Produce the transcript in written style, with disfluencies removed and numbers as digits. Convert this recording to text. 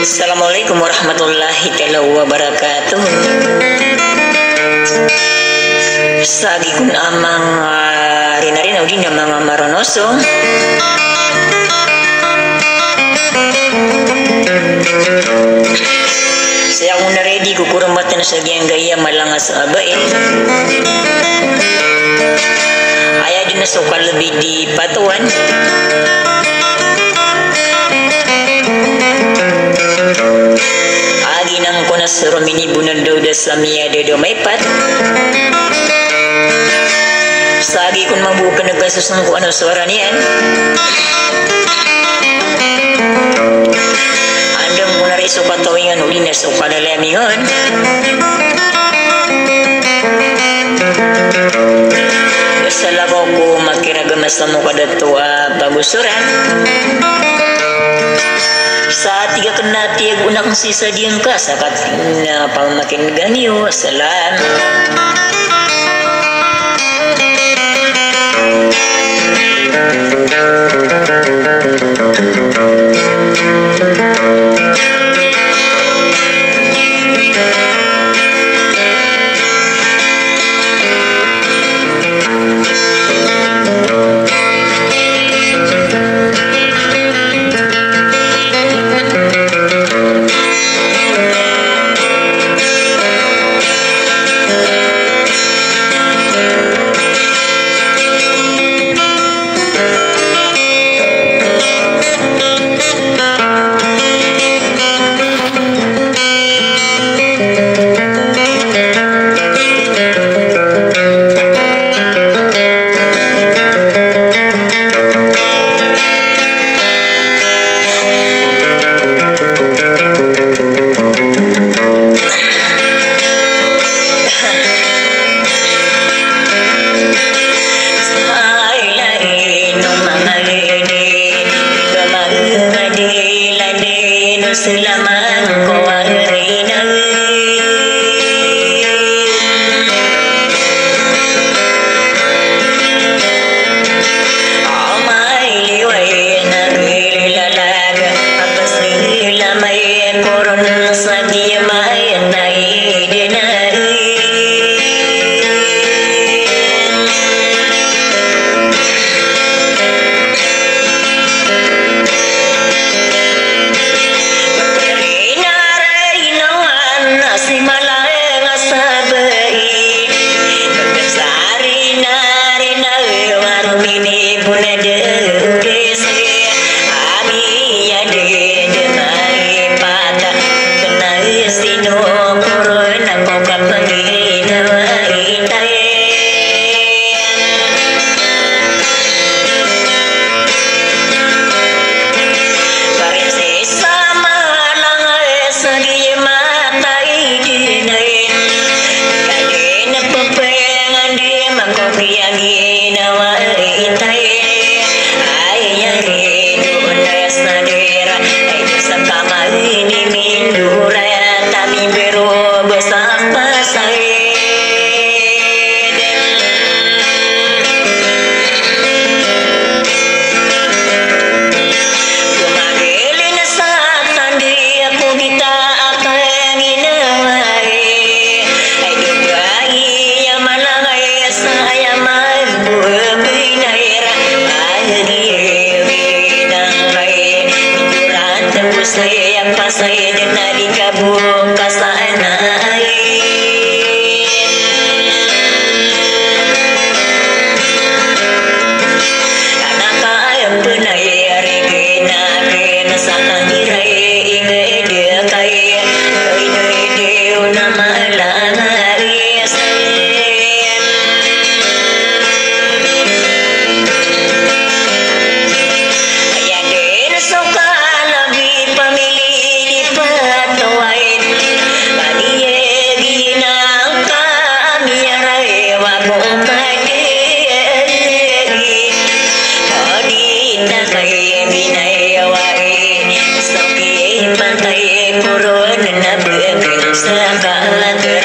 Assalamualaikum warahmatullahi wabarakatuh. Sagi kun amang rinarina udina mga maronoso. Saya una ready ko kurambatan sa giyang gaya malangas abae. Aya din na sukal lebih di patuan. Agi nang ko na surumini bunan daw da sa miya do maipat. Sagi kun mabukan nagkasusang ko ano suara niyan. Andang ko na rin sukatawingan uli na sukalalamingan. Salaw ko makiragamas na mo kadatua pagusuran. Sa tiga kena tiag unak sisa diyang ka sakat na pamakin ganyo. Salam. ka